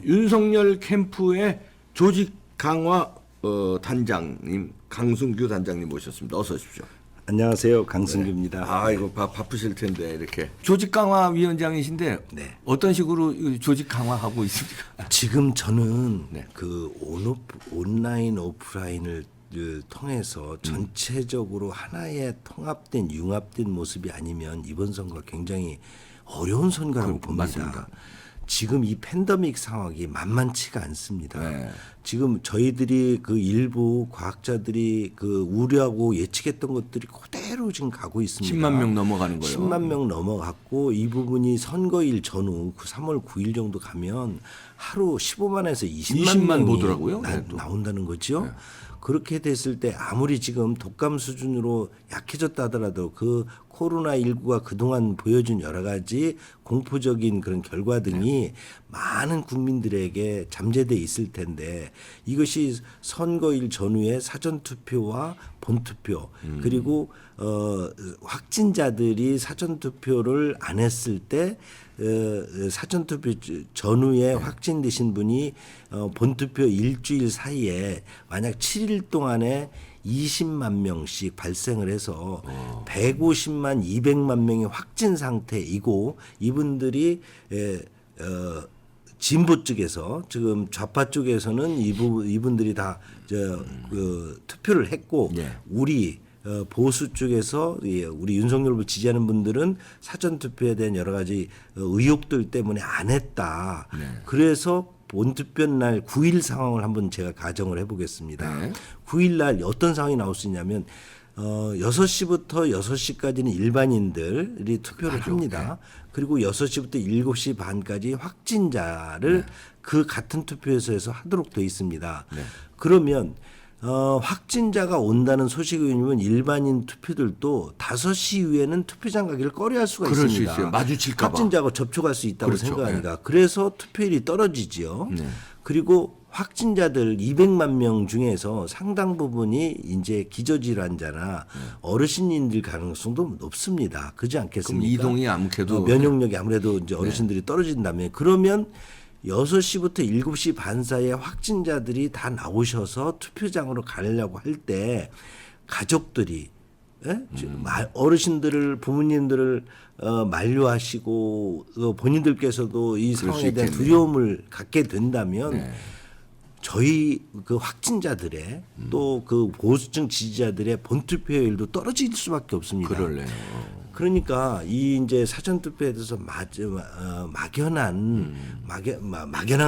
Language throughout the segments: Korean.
윤석열 캠프의 조직 강화 단장님 강승규 단장님 모셨습니다. 어서 오십시오. 안녕하세요. 강승규입니다. 아 이거 바쁘실 텐데 이렇게 조직 강화 위원장이신데 네. 어떤 식으로 조직 강화하고 있습니까? 지금 저는 네. 그 온라인 오프라인을 통해서 전체적으로 하나의 통합된 융합된 모습이 아니면 이번 선거 굉장히 어려운 선거라고 봅니다. 맞습니다. 지금 이 팬데믹 상황이 만만치가 않습니다. 네. 지금 저희들이 그 일부 과학자들이 그 우려하고 예측했던 것들이 그대로 지금 가고 있습니다. 10만 명 넘어가는 거예요. 10만 명 넘어갔고 이 부분이 선거일 전후 3월 9일 정도 가면 하루 15만에서 20만 명이 보더라고요. 네, 또. 나온다는 거죠. 그렇게 됐을 때 아무리 지금 독감 수준으로 약해졌다 하더라도 그 코로나19가 그동안 보여준 여러 가지 공포적인 그런 결과들이 많은 국민들에게 잠재돼 있을 텐데 이것이 선거일 전후에 사전투표와 본투표 그리고 확진자들이 사전투표를 안 했을 때 사전투표 전후에 확진되신 분이 본투표 일주일 사이에 만약 7일 동안에 20만 명씩 발생을 해서 150만 200만 명이 확진 상태이고 이분들이 진보 쪽에서 지금 좌파 쪽에서는 이분들이 다 투표를 했고 우리 보수 쪽에서 우리 윤석열 후보를 지지하는 분들은 사전 투표에 대한 여러 가지 의혹들 때문에 안 했다. 그래서 본투표 날 9일 상황을 한번 제가 가정을 해보겠습니다. 9일 날 어떤 상황이 나올 수 있냐면 6시부터 6시까지는 일반인들이 투표를 합니다. 그리고 6시부터 7시 반까지 확진자를 그 같은 투표소에서 하도록 돼 있습니다. 그러면 확진자가 온다는 소식이면 일반인 투표들도 5시 이후에는 투표장 가기를 꺼려할 수가 그럴 있습니다. 수 있어요. 마주칠까 봐. 확진자가 접촉할 수 있다고 그렇죠. 생각하니까. 그래서 투표율이 떨어지지요. 그리고 확진자들 200만 명 중에서 상당 부분이 이제 기저질환자나 어르신인들 가능성도 높습니다. 그렇지 않겠습니까? 그럼 이동이 아무래도 면역력이 아무래도 이제 어르신들이 떨어진다면 그러면 6시부터 7시 반 사이에 확진자들이 다 나오셔서 투표장으로 가려고 할 때 가족들이 어르신들을 부모님들을 만류하시고 본인들께서도 이 상황에 대한 두려움을 갖게 된다면 저희 그 확진자들의 또 그 보수층 지지자들의 본투표율도 떨어질 수밖에 없습니다. 그럴래요. 그러니까 이 이제 사전 투표에 대해서 막연한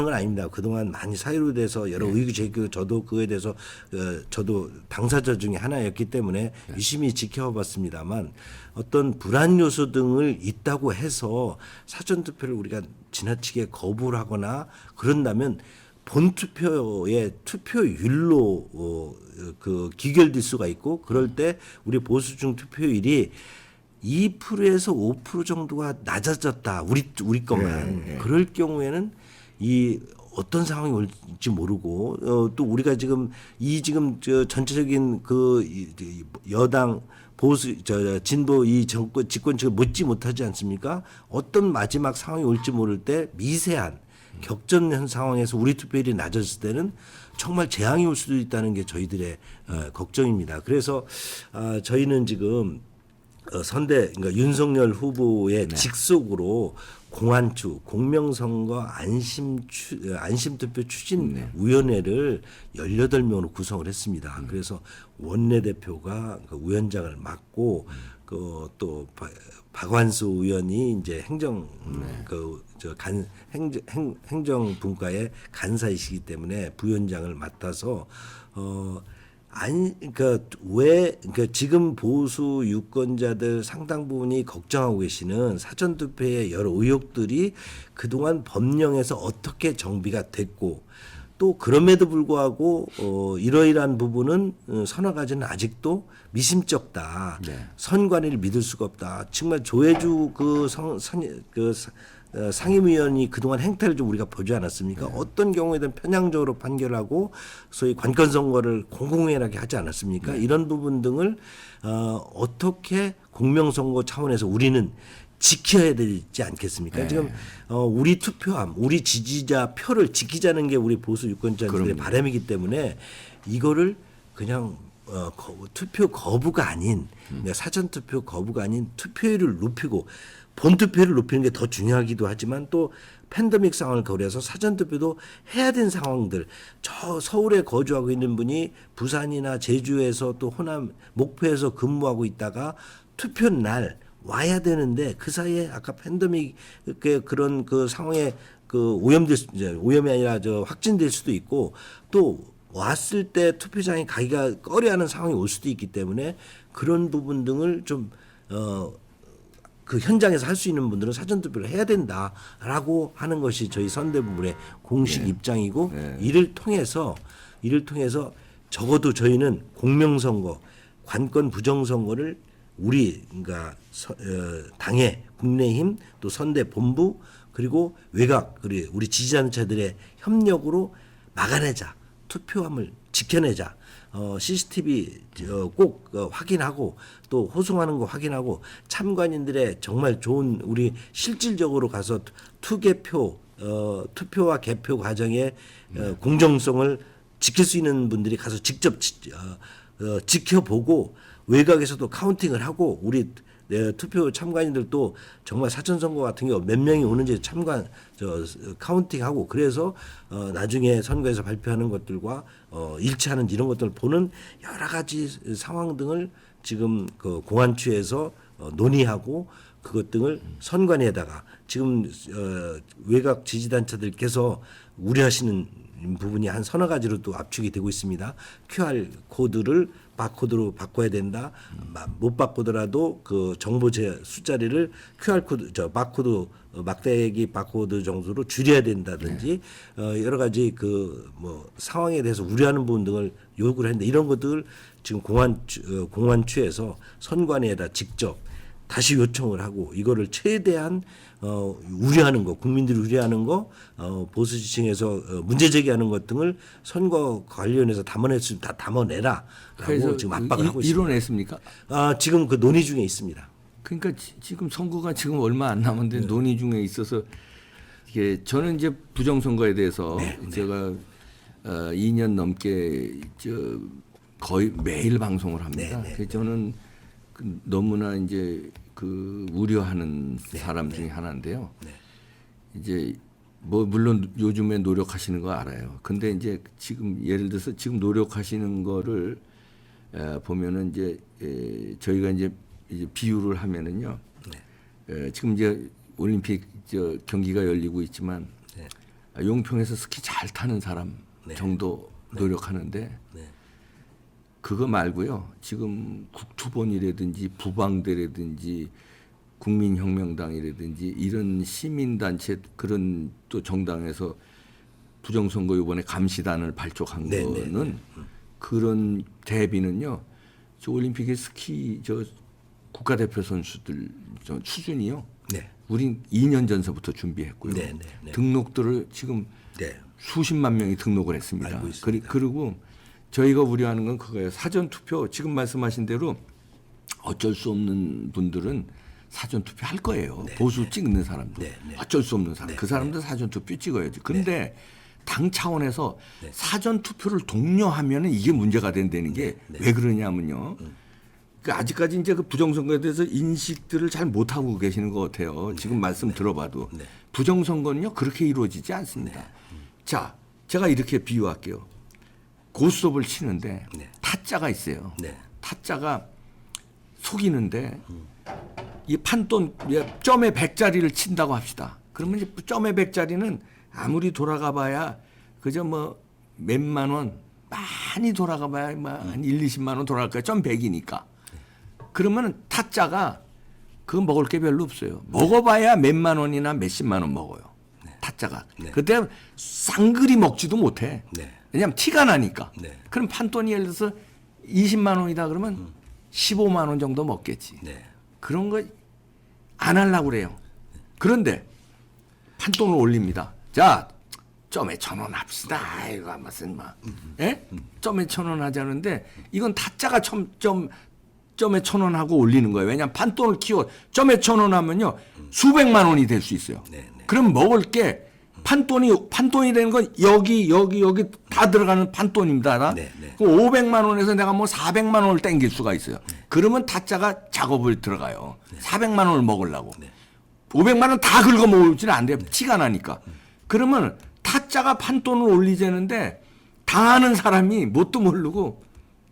건 아닙니다. 그동안 많이 사유로 돼서 여러 의혹이 제기고 저도 그거에 대해서 저도 당사자 중에 하나였기 때문에 유심히 지켜봤습니다만 어떤 불안 요소 등을 있다고 해서 사전 투표를 우리가 지나치게 거부를 하거나 그런다면 본투표의 투표율로 그 기결될 수가 있고 그럴 때 우리 보수층 투표율이 2%에서 5% 정도가 낮아졌다. 우리 것만. 그럴 경우에는 이 어떤 상황이 올지 모르고 또 우리가 지금 저 전체적인 그 여당 보수 진보 이 정권 집권 측을 묻지 못하지 않습니까? 어떤 마지막 상황이 올지 모를 때 미세한 격전한 상황에서 우리 투표율이 낮아졌을 때는 정말 재앙이 올 수도 있다는 게 저희들의 걱정입니다. 그래서 저희는 지금 그러니까 윤석열 후보의 직속으로 공안추 공명선거 안심투표 추진위원회를 18명으로 구성을 했습니다. 그래서 원내대표가 그 위원장을 맡고 또 박완수 의원이 이제 행정분과의 간사이시기 때문에 부위원장을 맡아서 그러니까 지금 보수 유권자들 상당 부분이 걱정하고 계시는 사전투표의 여러 의혹들이 그동안 법령에서 어떻게 정비가 됐고 또 그럼에도 불구하고 이러이러한 부분은 서너 가지는 아직도 미심쩍다. 선관위를 믿을 수가 없다. 정말 조혜주 상임위원이 그동안 행태를 좀 우리가 보지 않았습니까? 어떤 경우에든 편향적으로 판결하고 소위 관건선거를 공공연하게 하지 않았습니까? 이런 부분 등을 어떻게 공명선거 차원에서 우리는 지켜야 되지 않겠습니까? 지금 우리 투표함, 우리 지지자 표를 지키자는 게 우리 보수 유권자들의 바람이기 때문에 이거를 그냥 투표 거부가 아닌 그러니까 사전 투표 거부가 아닌 투표율을 높이고 본 투표율을 높이는 게 더 중요하기도 하지만 또 팬데믹 상황을 고려해서 사전 투표도 해야 되는 상황들 저 서울에 거주하고 있는 분이 부산이나 제주에서 또 호남 목포에서 근무하고 있다가 투표 날 와야 되는데 그 사이에 아까 팬데믹 그런 그 상황에 그 오염이 아니라 확진될 수도 있고 또 왔을 때 투표장에 가기가 꺼려하는 상황이 올 수도 있기 때문에 그런 부분 등을 좀 그 현장에서 할 수 있는 분들은 사전 투표를 해야 된다라고 하는 것이 저희 선대부문의 공식 입장이고 이를 통해서 적어도 저희는 공명선거, 관건 부정선거를 우리 그러니까 당의 국민의힘 또 선대본부 그리고 외곽 그리고 우리 지지자들의 협력으로 막아내자. 투표함을 지켜내자. CCTV 꼭 확인하고 또 호송하는 거 확인하고 참관인들의 정말 좋은 우리 실질적으로 가서 투표와 개표 과정의 공정성을 지킬 수 있는 분들이 가서 직접 지켜보고 외곽에서도 카운팅을 하고 우리 투표 참관인들도 정말 사전선거 같은 경우 몇 명이 오는지 카운팅하고 그래서 나중에 선거에서 발표하는 것들과 일치하는지 이런 것들을 보는 여러 가지 상황 등을 지금 그 공안처에서 논의하고 그것 등을 선관위에다가 지금 외곽 지지단체들께서 우려하시는 부분이 한 서너 가지로 또 압축이 되고 있습니다. QR 코드를 바코드로 바꿔야 된다. 못 바꾸더라도 그 정보 숫자리를 QR 코드, 바코드 막대기 바코드 정도로 줄여야 된다든지 여러 가지 그 뭐 상황에 대해서 우려하는 부분 등을 요구를 했는데 이런 것들 지금 공안처에서 선관위에다 직접 다시 요청을 하고 이거를 최대한 우려하는 거, 국민들이 우려하는 거, 보수 지층에서 문제 제기하는 것 등을 선거 관련해서 담아낼 수 다 담아내라라고 지금 압박을 하고 있습니다. 이뤄냈습니까? 지금 그 논의 중에 있습니다. 그러니까 지금 선거가 지금 얼마 안 남았는데 논의 중에 있어서 이게 저는 이제 부정선거에 대해서 제가 2년 넘게 거의 매일 방송을 합니다. 그래서 저는 너무나 이제 그 우려하는 사람 중에 하나인데요. 이제 뭐 물론 요즘에 노력하시는 거 알아요. 근데 이제 지금 예를 들어서 지금 노력하시는 거를 보면은 이제 저희가 이제 비유를 하면은요. 지금 이제 올림픽 경기가 열리고 있지만 용평에서 스키 잘 타는 사람 정도 노력하는데 그거 말고요. 지금 국투본이라든지 부방대라든지 국민혁명당이라든지 이런 시민단체 그런 또 정당에서 부정선거 이번에 감시단을 발족한 거는 그런 대비는요. 저 올림픽의 스키 국가대표 선수들 수준이요. 우린 2년 전서부터 준비했고요. 등록들을 지금 수십만 명이 등록을 했습니다. 그리고 저희가 우려하는 건 그거예요. 사전투표 지금 말씀하신 대로 어쩔 수 없는 분들은 사전투표 할 거예요. 보수 찍는 사람들. 어쩔 수 없는 사람. 그 사람들 사전투표 찍어야지. 근데 당 차원에서 사전투표를 독려하면 이게 문제가 된다는 게 왜 그러냐면요. 그 아직까지 이제 그 부정선거에 대해서 인식들을 잘 못하고 계시는 것 같아요. 지금 말씀 들어봐도. 부정선거는요. 그렇게 이루어지지 않습니다. 자, 제가 이렇게 비유할게요. 고스톱을 치는데 타짜가 있어요. 타짜가 속이는데 이 판돈 점에 100짜리를 친다고 합시다. 그러면 이제 점에 100짜리는 아무리 돌아가봐야 그저 뭐 몇만 원 많이 돌아가봐야 한 1, 20만 원 돌아갈 거야. 점 100이니까. 그러면 타짜가 그거 먹을 게 별로 없어요. 먹어봐야 몇만 원이나 몇십만 원 먹어요. 타짜가. 그때 쌍그리 먹지도 못해. 왜냐하면 티가 나니까. 그럼 판돈이 예를 들어서 20만 원이다 그러면 15만 원 정도 먹겠지. 그런 거 안 하려고 그래요. 그런데 판돈을 올립니다. 자, 점에 1,000원 합시다. 이거 무슨 막, 점에 1,000원 하자는데 이건 타짜가 점에 1,000원 하고 올리는 거예요. 왜냐하면 판돈을 키워 점에 1,000원 하면요 수백만 원이 될 수 있어요. 그럼 먹을 게 판돈이라는 건 여기 다 들어가는 판돈입니다. 다. 그 500만 원에서 내가 뭐 400만 원을 땡길 수가 있어요. 그러면 타짜가 작업을 들어가요. 400만 원을 먹으려고. 500만 원 다 긁어 먹을지는 안 돼요. 티가 나니까. 그러면 타짜가 판돈을 올리자는데 당하는 사람이 뭣도 모르고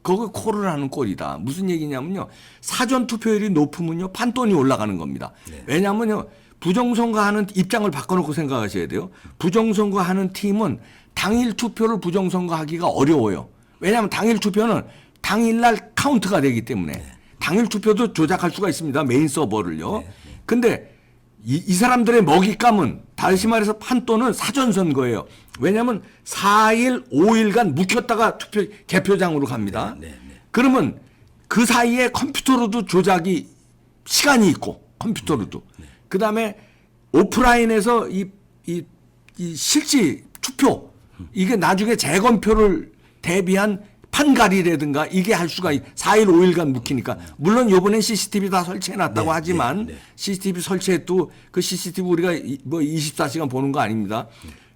거기 코를 하는 꼴이다. 무슨 얘기냐면요. 사전 투표율이 높으면요. 판돈이 올라가는 겁니다. 왜냐하면요. 부정선거하는 입장을 바꿔놓고 생각하셔야 돼요. 부정선거하는 팀은 당일 투표를 부정선거하기가 어려워요. 왜냐하면 당일 투표는 당일날 카운트가 되기 때문에 당일 투표도 조작할 수가 있습니다. 메인 서버를요. 근데 이 사람들의 먹잇감은 다시 말해서 판돈은 사전선거예요. 왜냐하면 4일, 5일간 묵혔다가 개표장으로 갑니다. 그러면 그 사이에 컴퓨터로도 조작이 시간이 있고 컴퓨터로도. 그다음에 오프라인에서 이 실지 투표 이게 나중에 재검표를 대비한 판갈이라든가 이게 할 수가 4일 5일간 묵히니까 물론 요번엔 CCTV 다 설치해놨다고 하지만 CCTV 설치해도 그 CCTV 우리가 뭐 24시간 보는 거 아닙니다.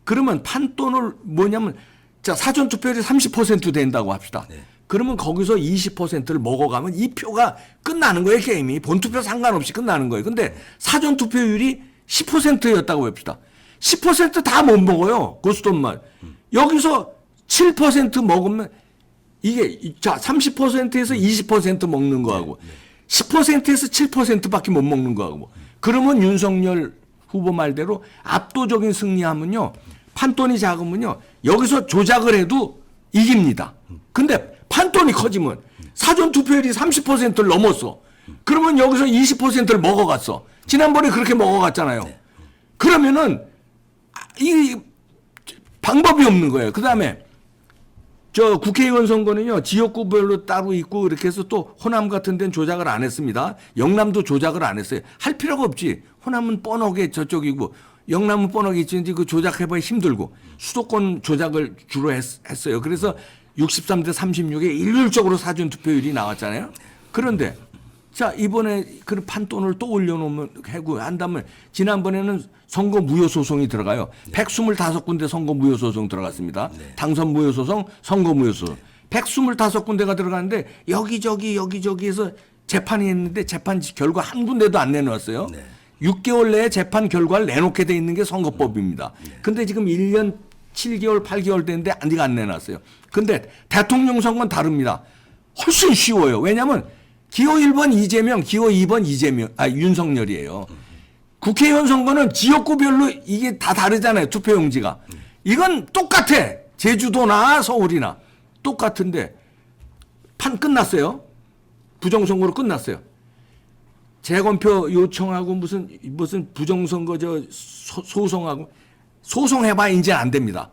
그러면 판돈을 뭐냐면 자 사전 투표율이 30% 된다고 합시다. 그러면 거기서 20%를 먹어가면 이 표가 끝나는 거예요. 게임이 본투표 상관없이 끝나는 거예요. 근데 사전 투표율이 10%였다고 합시다. 10% 다 못 먹어요. 고스톱만. 여기서 7% 먹으면 이게 자 30%에서 20% 먹는 거하고 10%에서 7%밖에 못 먹는 거하고 그러면 윤석열 후보 말대로 압도적인 승리하면요 판돈이 작으면요 여기서 조작을 해도 이깁니다. 근데 판돈이 커지면 사전 투표율이 30%를 넘었어. 그러면 여기서 20%를 먹어갔어. 지난번에 그렇게 먹어갔잖아요. 그러면은 이 방법이 없는 거예요. 그다음에 저 국회의원 선거는요 지역구별로 따로 있고 이렇게 해서 또 호남 같은 데는 조작을 안 했습니다. 영남도 조작을 안 했어요. 할 필요가 없지. 호남은 뻔하게 저쪽이고 영남은 뻔하게 있지. 그 조작해봐야 힘들고 수도권 조작을 주로 했어요. 그래서 63대 36에 일률적으로 사전 투표율이 나왔잖아요. 그런데 자 이번에 그 판돈을 또 올려놓으면 해고 한다면 지난번에는 선거 무효 소송이 들어가요. 125군데 선거 무효 소송 들어갔습니다. 당선 무효 소송, 선거 무효 소송. 125군데가 들어갔는데 여기저기에서 재판이 했는데 재판 결과 한 군데도 안 내놓았어요. 6개월 내에 재판 결과를 내놓게 돼 있는 게 선거법입니다. 근데 지금 1년 7개월, 8개월 됐는데 아직 안 내놨어요. 근데 대통령 선거는 다릅니다. 훨씬 쉬워요. 왜냐하면 기호 1번 이재명, 기호 2번 윤석열이에요. 국회의원 선거는 지역구별로 이게 다 다르잖아요. 투표용지가. 이건 똑같아. 제주도나 서울이나 똑같은데 판 끝났어요. 부정선거로 끝났어요. 재검표 요청하고 무슨 부정선거 소송하고 소송해봐야 이제 안 됩니다.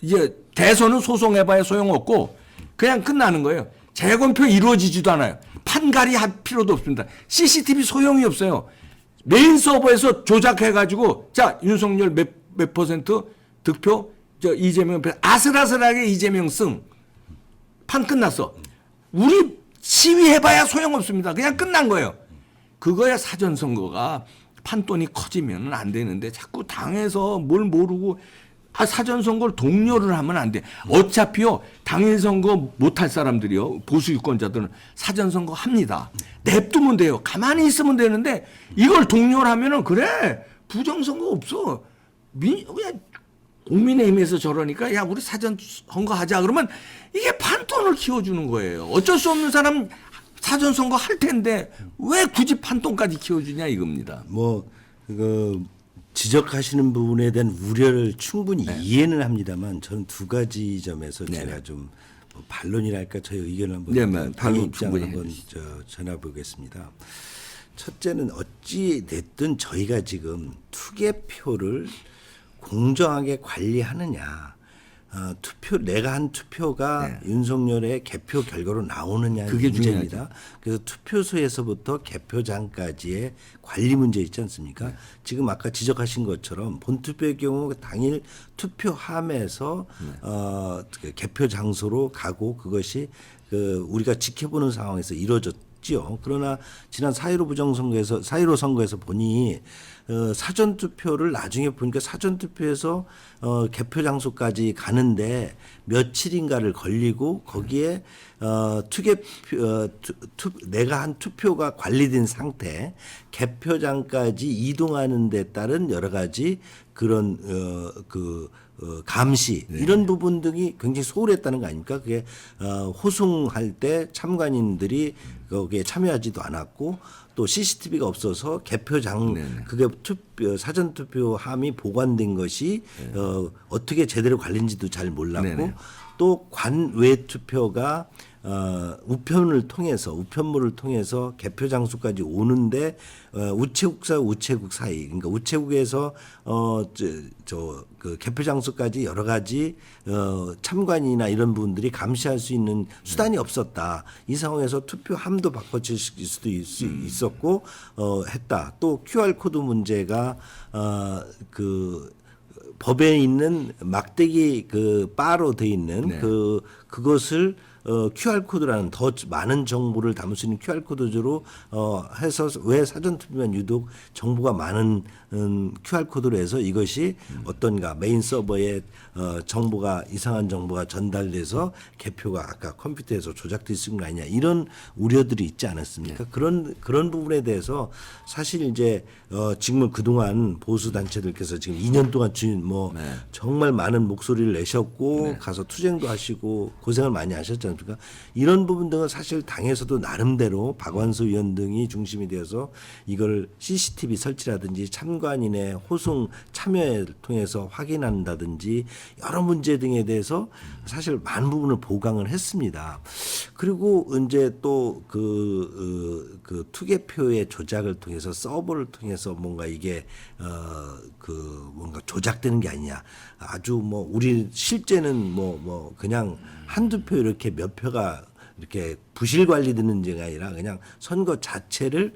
이제 대선은 소송해봐야 소용없고 그냥 끝나는 거예요. 재검표 이루어지지도 않아요. 판갈이 할 필요도 없습니다. CCTV 소용이 없어요. 메인 서버에서 조작해가지고 자 윤석열 몇 퍼센트 득표 저 이재명 아슬아슬하게 이재명 승 판 끝났어. 우리 시위해봐야 소용없습니다. 그냥 끝난 거예요. 그거야 사전선거가 판돈이 커지면 안 되는데 자꾸 당에서 뭘 모르고 사전선거를 독려를 하면 안 돼. 어차피요 당일 선거 못할 사람들이요 보수 유권자들은 사전선거 합니다. 냅두면 돼요. 가만히 있으면 되는데 이걸 독려를 하면은 그래 부정선거 없어. 그냥 국민의힘에서 저러니까 야 우리 사전선거 하자 그러면 이게 판돈을 키워주는 거예요. 어쩔 수 없는 사람 사전선거 할 텐데 왜 굳이 판돈까지 키워주냐 이겁니다. 그 지적하시는 부분에 대한 우려를 충분히 이해는 합니다만 저는 두 가지 점에서 제가 좀 반론이랄까 저희 의견을 한번 당의 입장을 한번 전해보겠습니다. 첫째는 어찌 됐든 저희가 지금 투개표를 공정하게 관리하느냐, 내가 한 투표가 윤석열의 개표 결과로 나오느냐의 그게 문제입니다. 중요하죠. 그래서 투표소에서부터 개표장까지의 관리 문제 있지 않습니까? 지금 아까 지적하신 것처럼 본투표의 경우 당일 투표함에서 그 개표 장소로 가고 그것이 우리가 지켜보는 상황에서 이루어졌지 했지요. 그러나 지난 4.15 선거에서 보니 사전 투표를 나중에 보니까 사전 투표에서 개표 장소까지 가는데 며칠인가를 걸리고 거기에 내가 한 투표가 관리된 상태 개표장까지 이동하는 데 따른 여러 가지 그런 감시 이런 부분 등이 굉장히 소홀했다는 거 아닙니까? 그게 호송할 때 참관인들이 거기에 참여하지도 않았고 또 CCTV가 없어서 개표장 그게 사전 투표함이 보관된 것이 어떻게 제대로 관리인지도 잘 몰랐고 또 관외 투표가 우편물을 통해서 개표 장소까지 오는데 우체국과 우체국 사이, 그러니까 우체국에서 그 개표 장소까지 여러 가지 참관이나 이런 분들이 감시할 수 있는 수단이 없었다. 이 상황에서 투표함도 바꿔칠 수도 있었고 했다. 또 QR 코드 문제가 그 법에 있는 막대기 그 바로 돼 있는 그것을 QR 코드라는 더 많은 정보를 담을 수 있는 QR 코드로 해서 왜 사전 투표만 유독 정보가 많은 QR 코드로 해서 이것이 어떤가 메인 서버에 정보가 이상한 정보가 전달돼서 개표가 아까 컴퓨터에서 조작될 수 있는 거 아니냐 이런 우려들이 있지 않았습니까? 그런 부분에 대해서 사실 이제 지금은 그동안 보수 단체들께서 지금 2년 동안 정말 많은 목소리를 내셨고 가서 투쟁도 하시고 고생을 많이 하셨지 않습니까? 이런 부분 등은 사실 당에서도 나름대로 박완서 위원 등이 중심이 되어서 이걸 CCTV 설치라든지 참관인의 호송 참여를 통해서 확인한다든지 여러 문제 등에 대해서 사실 많은 부분을 보강을 했습니다. 그리고 이제 또 그 투개표의 조작을 통해서 서버를 통해서 뭔가 이게 뭔가 조작되는 게 아니냐. 아주 우리 실제는 그냥 한두 표 이렇게 몇 표가 이렇게 부실 관리되는 게 아니라 그냥 선거 자체를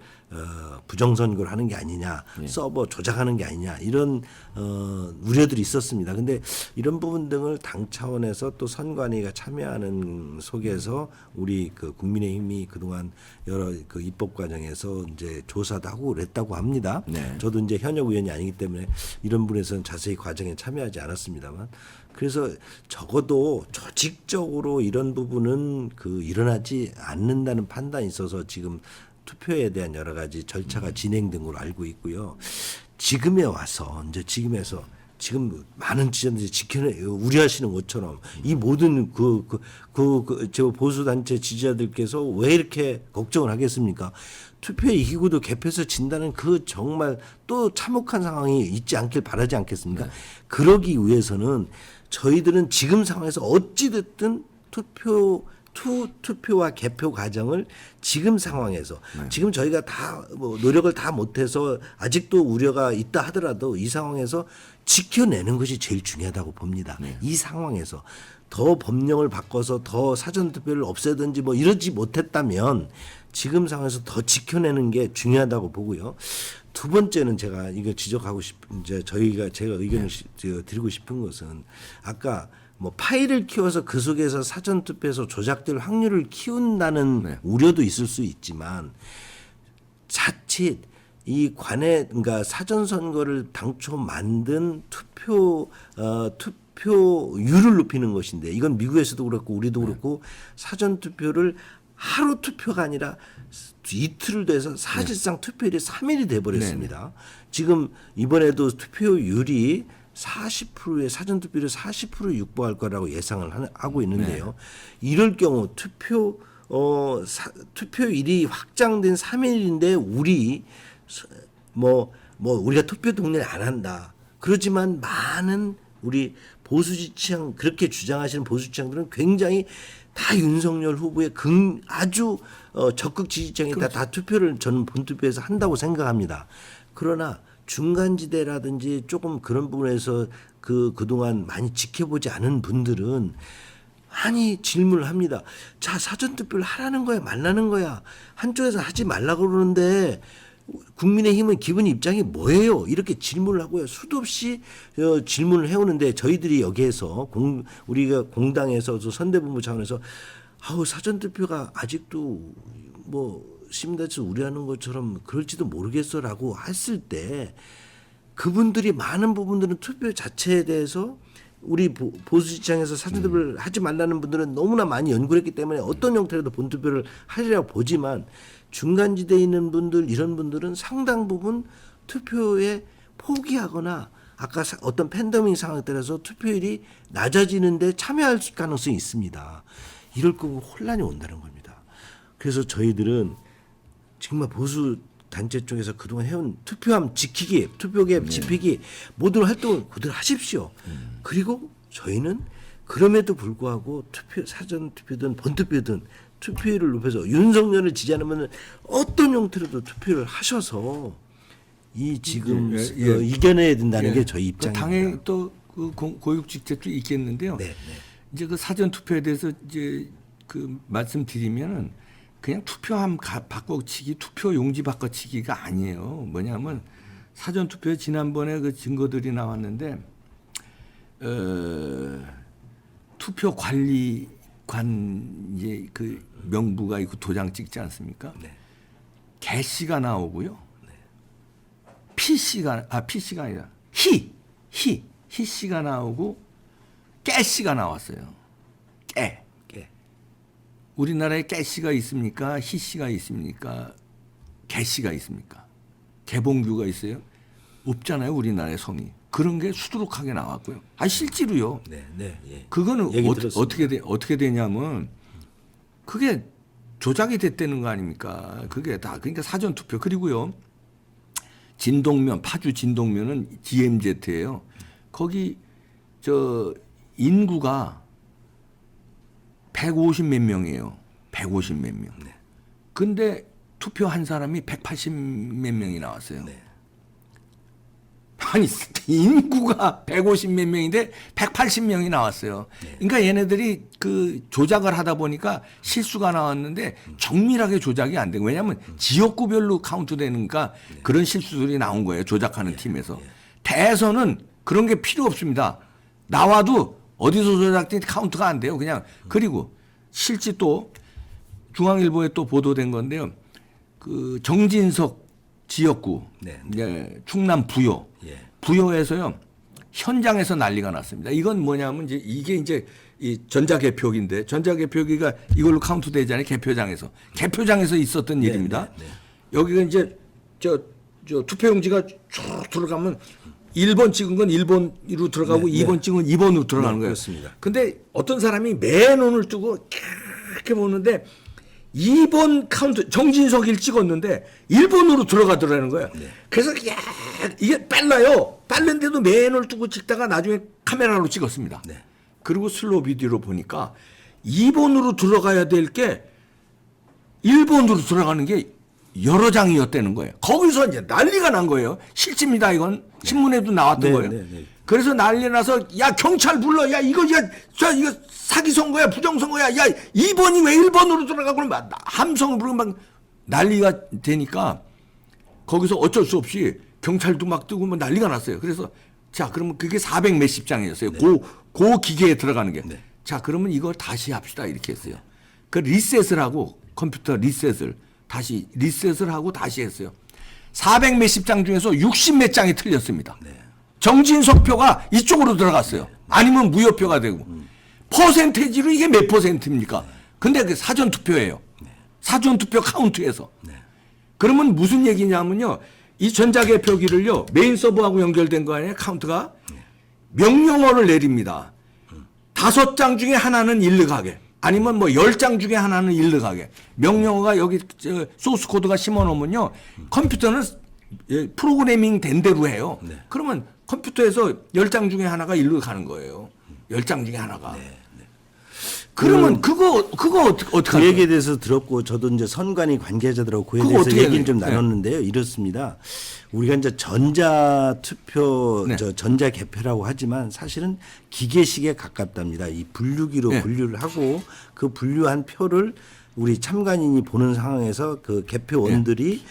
부정선거를 하는 게 아니냐, 서버 조작하는 게 아니냐 이런 우려들이 있었습니다. 근데 이런 부분 등을 당 차원에서 또 선관위가 참여하는 속에서 우리 그 국민의힘이 그동안 여러 그 입법 과정에서 이제 조사도 하고 그랬다고 합니다. 저도 이제 현역 의원이 아니기 때문에 이런 부분에서는 자세히 과정에 참여하지 않았습니다만. 그래서 적어도 조직적으로 이런 부분은 일어나지 않는다는 판단이 있어서 지금 투표에 대한 여러 가지 절차가 진행된 걸로 알고 있고요. 지금에 와서 지금 많은 지지자들이 우려하시는 것처럼 이 모든 저 보수 단체 지지자들께서 왜 이렇게 걱정을 하겠습니까? 투표에 이기고도 개표에서 진다는 그 정말 또 참혹한 상황이 있지 않길 바라지 않겠습니까? 그러기 위해서는 저희들은 지금 상황에서 어찌됐든 투표와 개표 과정을 지금 상황에서 지금 저희가 다 노력을 다 못해서 아직도 우려가 있다 하더라도 이 상황에서 지켜내는 것이 제일 중요하다고 봅니다. 이 상황에서 더 법령을 바꿔서 더 사전투표를 없애든지 이러지 못했다면 지금 상황에서 더 지켜내는 게 중요하다고 보고요. 두 번째는 제가 이거 지적하고 싶은 제가 의견을 드리고 싶은 것은 아까 파일을 키워서 그 속에서 사전투표에서 조작될 확률을 키운다는 우려도 있을 수 있지만 자칫 이 그러니까 사전선거를 당초 만든 투표율을 높이는 것인데 이건 미국에서도 그렇고 우리도 그렇고 사전투표를 하루 투표가 아니라 이틀을 돼서 사실상 투표율이 3일이 돼버렸습니다. 지금 이번에도 투표율이 40%의 사전투표율이 40% 육박할 거라고 예상을 하고 있는데요. 이럴 경우 투표일이 확장된 3일인데 우리가 투표 동의를 안 한다. 그렇지만 많은 우리 보수 지지층 그렇게 주장하시는 보수 지지층들은 굉장히 다 윤석열 후보의 아주 적극 지지층이 다 투표를 저는 본투표에서 한다고 생각합니다. 그러나 중간지대라든지 조금 그런 부분에서 그동안 많이 지켜보지 않은 분들은 많이 질문을 합니다. 자, 사전투표를 하라는 거야 말라는 거야. 한쪽에서 하지 말라고 그러는데 국민의힘은 기본 입장이 뭐예요? 이렇게 질문을 하고요. 수도 없이 질문을 해오는데 저희들이 여기에서 우리가 공당에서 선대본부 차원에서 사전투표가 아직도 시민단체에서 우려하는 것처럼 그럴지도 모르겠어라고 했을 때 그분들이 많은 부분들은 투표 자체에 대해서 우리 보수 입장에서 사전투표를 하지 말라는 분들은 너무나 많이 연구를 했기 때문에 어떤 형태로도 본투표를 하리라고 보지만 중간지대에 있는 분들 이런 분들은 상당 부분 투표에 포기하거나 아까 어떤 팬데믹 상황에 따라서 투표율이 낮아지는데 참여할 가능성이 있습니다. 이럴 거면 혼란이 온다는 겁니다. 그래서 저희들은 정말 보수 단체 쪽에서 그동안 해온 투표함 지키기, 투표개 지키기 모든 활동을 그대로 하십시오. 그리고 저희는 그럼에도 불구하고 투표 사전 투표든 본투표든 투표율을 높여서 윤석열을 지지하는 어떤 형태로도 투표를 하셔서 이 지금 이겨내야 된다는 게 저희 입장입니다. 당연히 또그 고육직책도 있겠는데요. 네, 네. 이제 그 사전 투표에 대해서 이제 그 말씀드리면은 그냥 투표함 바꿔치기, 투표 용지 바꿔치기가 아니에요. 뭐냐면 사전 투표에 지난번에 그 증거들이 나왔는데 투표 관리관 이제 그 명부가 있고 도장 찍지 않습니까? 네. 개씨가 나오고요. PC가 아니라 희씨가 나오고 깨씨가 나왔어요. 깨. 우리나라에 깨씨가 있습니까? 희씨가 있습니까? 개씨가 있습니까? 개봉규가 있어요? 없잖아요. 우리나라의 성이. 그런 게 수두룩하게 나왔고요. 실제로요. 네, 네, 예. 그거는 어떻게 되냐면 그게 조작이 됐다는 거 아닙니까? 그게 다 그러니까 사전 투표 그리고요. 진동면 파주 진동면은 DMZ예요. 거기 저 인구가 150 몇 명이에요. 150 몇 명. 네. 근데 투표한 사람이 180 몇 명이 나왔어요. 네. 아니 인구가 150 몇 명인데 180명이 나왔어요. 네. 그러니까 얘네들이 그 조작을 하다 보니까 실수가 나왔는데 정밀하게 조작이 안 되고 왜냐하면 지역구별로 카운트되니까 그런 실수들이 나온 거예요. 조작하는 팀에서. 대선은 그런 게 필요 없습니다. 나와도 어디서 조작된 카운트가 안 돼요. 그냥 그리고 실제 또 중앙일보에 또 보도된 건데요. 그 정진석 지역구 충남 부여 부여에서요 현장에서 난리가 났습니다. 이건 뭐냐면 이게 이제 이 전자개표기인데 전자개표기가 이걸로 카운트되잖아요. 개표장에서 있었던 일입니다. 여기가 이제 저 투표용지가 쭉 들어가면 1번 찍은 건 1번으로 들어가고 2번 찍은 건 2번으로 들어가는 거예요. 그렇습니다. 근데 어떤 사람이 맨 눈을 뜨고 이렇게 보는데 2번 카운트 정진석일 찍었는데 1번으로 들어가더라는 거예요. 그래서 이게 빨라요. 빠른데도 맨 눈을 뜨고 찍다가 나중에 카메라로 찍었습니다. 그리고 슬로우 비디오로 보니까 2번으로 들어가야 될 게 1번으로 들어가는 게 여러 장이었다는 거예요. 거기서 이제 난리가 난 거예요. 실제입니다. 이건 신문에도 나왔던 거예요. 그래서 난리 나서 야 경찰 불러. 야 이거 사기 선거야 부정 선거야. 야 2번이 왜 1번으로 들어가고 그러면 함성을 부르고 막 난리가 되니까 거기서 어쩔 수 없이 경찰도 막 뜨고 막 난리가 났어요. 그래서 자 그러면 그게 400 몇십 장이었어요. 고 기계에 들어가는 게. 자 그러면 이걸 다시 합시다 이렇게 했어요. 그 리셋을 하고 컴퓨터 리셋을 하고 다시 했어요. 400 몇십 장 중에서 60 몇 장이 틀렸습니다. 정진석 표가 이쪽으로 들어갔어요. 아니면 무효표가 되고. 퍼센테이지로 이게 몇 퍼센트입니까? 근데 그 사전투표예요. 사전투표 카운트에서. 그러면 무슨 얘기냐면요. 이 전자개표기를요. 메인 서버하고 연결된 거 아니에요. 카운트가. 명령어를 내립니다. 5장 중에 하나는 일르가게. 아니면 뭐 10장 중에 하나는 일르가게. 명령어가 여기 소스 코드가 심어놓으면요. 컴퓨터는 프로그래밍 된 대로 해요. 그러면 컴퓨터에서 10장 중에 하나가 일로 가는 거예요. 10장 중에 하나가. 그러면 그거 어떻게 그 얘기에 대해서 들었고 저도 이제 선관위 관계자들하고 그에 대해서 얘기를 좀 나눴는데요. 이렇습니다. 우리가 이제 전자투표, 전자개표라고 하지만 사실은 기계식에 가깝답니다. 이 분류기로 분류를 하고 그 분류한 표를 우리 참관인이 보는 상황에서 그 개표원들이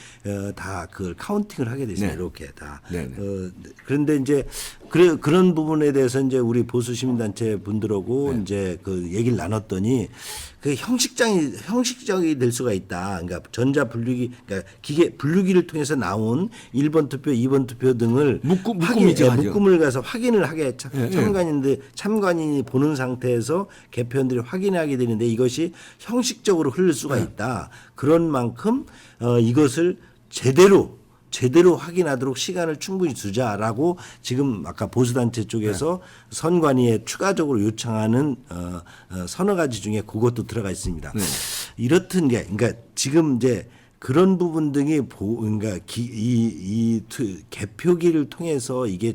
다 그걸 카운팅을 하게 되죠. 네. 이렇게 다. 네, 네. 그런데 이제 그런 부분에 대해서 이제 우리 보수 시민단체 분들하고 이제 그 얘기를 나눴더니 그 형식적이 될 수가 있다. 그러니까 전자 분류기, 그러니까 기계 분류기를 통해서 나온 1번 투표, 2번 투표 등을 묶음이죠, 하죠. 묶음을 가서 확인을 하게 참관인이 보는 상태에서 개표원들이 확인하게 되는데 이것이 형식적으로 흐를 수가 있다. 그런 만큼 이것을 제대로 확인하도록 시간을 충분히 두자라고 지금 아까 보수단체 쪽에서 선관위에 추가적으로 요청하는 서너 가지 중에 그것도 들어가 있습니다. 이렇든 게 그러니까 지금 이제 그런 부분 등이 그러니까 이 개표기를 통해서 이게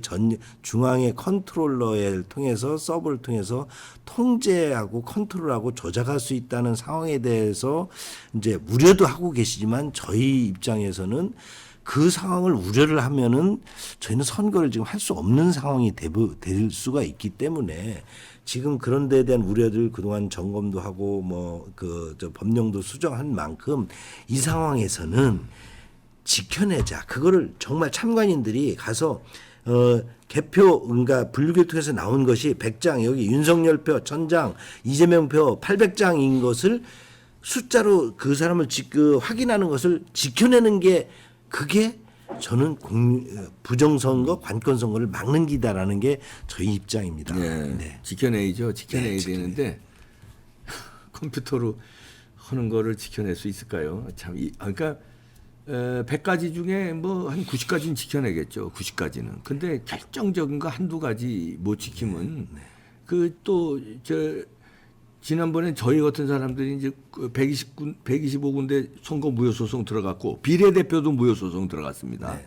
중앙의 컨트롤러를 통해서 서버를 통해서 통제하고 컨트롤하고 조작할 수 있다는 상황에 대해서 이제 우려도 하고 계시지만 저희 입장에서는 그 상황을 우려를 하면은 저희는 선거를 지금 할 수 없는 상황이 될 수가 있기 때문에 지금 그런 데에 대한 우려들 그동안 점검도 하고 뭐 저 법령도 수정한 만큼 이 상황에서는 지켜내자. 그거를 정말 참관인들이 가서 개표 그러니까 분류기를 통해서 나온 것이 100장 여기 윤석열 표 1000장 이재명 표 800장인 것을 숫자로 그 사람을 확인하는 것을 지켜내는 게 그게 저는 부정선거, 관건선거를 막는 기다라는 게 저희 입장입니다. 네. 지켜내야죠. 지켜내야 되는데 컴퓨터로 하는 거를 지켜낼 수 있을까요? 참, 그러니까 100가지 중에 뭐 한 90가지는 지켜내겠죠. 90가지는. 근데 결정적인 거 한두 가지 못 지키면 그 또 지난번에 저희 같은 사람들이 이제 125군데 선거 무효소송 들어갔고 비례대표도 무효소송 들어갔습니다.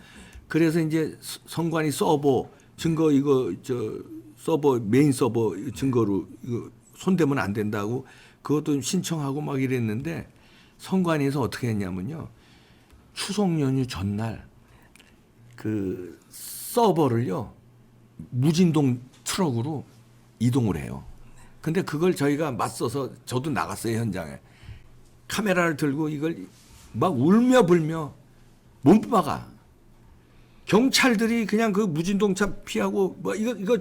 그래서 이제 선관위 서버 증거 이거 서버 메인 서버 증거로 이거 손대면 안 된다고 그것도 신청하고 막 이랬는데 선관위에서 어떻게 했냐면요. 추석 연휴 전날 그 서버를요. 무진동 트럭으로 이동을 해요. 근데 그걸 저희가 맞서서 저도 나갔어요 현장에 카메라를 들고 이걸 막 울며 불며 못 막아 경찰들이 그냥 그 무진동차 피하고 뭐 이거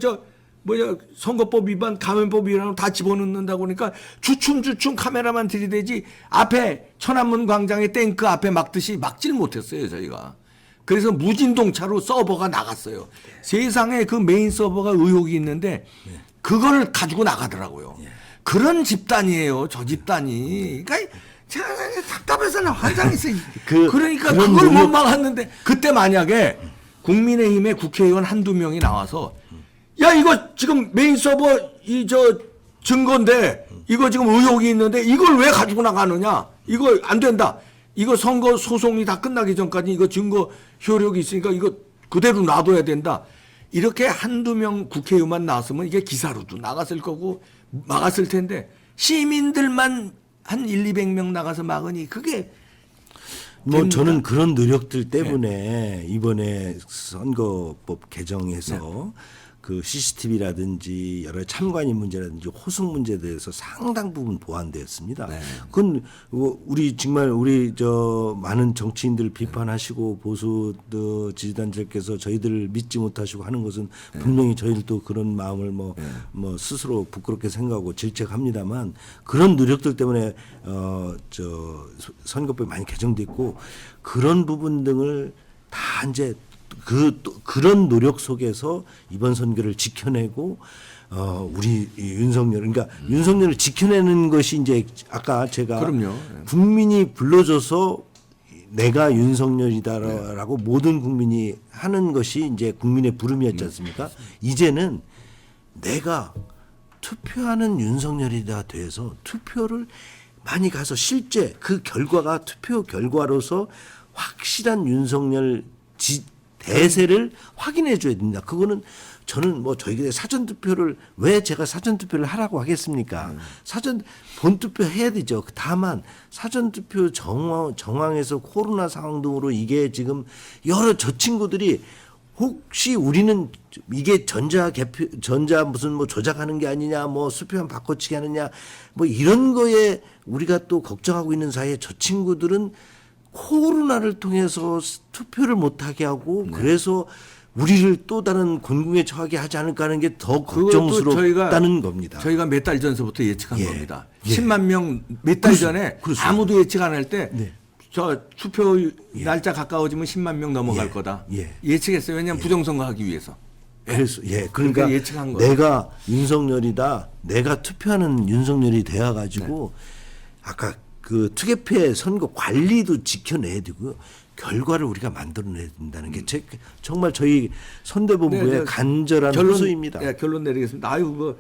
선거법 위반 감염법 위반으로 다 집어넣는다고 그러니까 주춤 카메라만 들이대지 앞에 천안문 광장의 탱크 앞에 막듯이 막질 못했어요 저희가. 그래서 무진동차로 서버가 나갔어요. 세상에 그 메인 서버가 의혹이 있는데 그걸 가지고 나가더라고요. 그런 집단이에요. 저 집단이. 그러니까 제가 답답해서 나 환장했어요. 그러니까 그걸 못 막았는데 그때 만약에 국민의힘의 국회의원 한두 명이 나와서 야 이거 지금 메인 서버 증거인데 이거 지금 의혹이 있는데 이걸 왜 가지고 나가느냐. 이거 안 된다. 이거 선거 소송이 다 끝나기 전까지 이거 증거 효력이 있으니까 이거 그대로 놔둬야 된다. 이렇게 한두 명 국회의원만 나왔으면 이게 기사로도 나갔을 거고 막았을 텐데 시민들만 한 200명 나가서 막으니 그게 뭐 됩니다. 저는 그런 노력들 때문에 이번에 선거법 개정에서 그 CCTV라든지 여러 참관인 문제라든지 호송 문제에 대해서 상당 부분 보완되었습니다. 그건 우리 정말 많은 정치인들 비판하시고 보수 지지단들께서 저희들을 믿지 못하시고 하는 것은 분명히 저희들도 그런 마음을 뭐 스스로 부끄럽게 생각하고 질책합니다만 그런 노력들 때문에 선거법이 많이 개정됐고 그런 부분 등을 다 이제 그런 노력 속에서 이번 선거를 지켜내고 우리 윤석열 그러니까 윤석열을 지켜내는 것이 이제 아까 제가 국민이 불러줘서 내가 윤석열이다라고 모든 국민이 하는 것이 이제 국민의 부름이었지 않습니까? 이제는 내가 투표하는 윤석열이다 돼서 투표를 많이 가서 실제 그 결과가 투표 결과로서 확실한 윤석열 대세를 확인해 줘야 됩니다. 그거는 저는 뭐 저희가 사전투표를 왜 제가 사전투표를 하라고 하겠습니까? 본투표 해야 되죠. 다만 사전투표 정황에서 코로나 상황 등으로 이게 지금 저 친구들이 혹시 우리는 이게 전자 무슨 뭐 조작하는 게 아니냐, 뭐 수표만 바꿔치기 하느냐, 뭐 이런 거에 우리가 또 걱정하고 있는 사이에 저 친구들은 코로나를 통해서 투표를 못하게 하고 그래서 우리를 또 다른 곤궁에 처하게 하지 않을까 하는 게 더 걱정스럽다는 겁니다. 저희가 몇 달 전서부터 예측한 예. 겁니다. 예. 10만 명 몇 달 전에 그렇습니다. 아무도 예측 안 할 때 네. 저 투표 날짜 가까워지면 10만 명 넘어갈 예. 거다. 예. 예측했어요. 왜냐하면 부정선거 하기 위해서. 그래서 그러니까 그러니까 예측한 거예요. 내가 윤석열이다. 내가 투표하는 윤석열이 되어 가지고 아까 그 투개표 선거 관리도 지켜내야 되고요. 결과를 우리가 만들어내야 된다는 게 정말 저희 선대본부의 간절한 호소입니다. 네, 결론 내리겠습니다. 아유, 뭐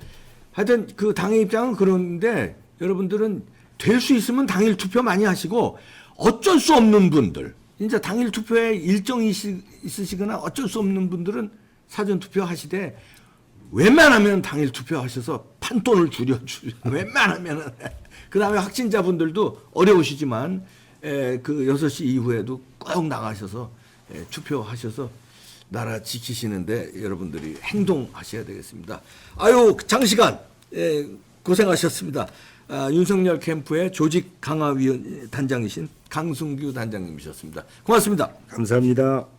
하여튼 그 당의 입장은 그런데 여러분들은 될 수 있으면 당일 투표 많이 하시고 어쩔 수 없는 분들, 이제 당일 투표에 일정이 있으시거나 어쩔 수 없는 분들은 사전 투표 하시되 웬만하면 당일 투표 하셔서 판돈을 줄여 웬만하면은 그다음에 확진자분들도 어려우시지만 그 6시 이후에도 꼭 나가셔서 투표하셔서 나라 지키시는데 여러분들이 행동하셔야 되겠습니다. 아유, 장시간 고생하셨습니다. 윤석열 캠프의 조직 강화위원 단장이신 강승규 단장님이셨습니다. 고맙습니다. 감사합니다.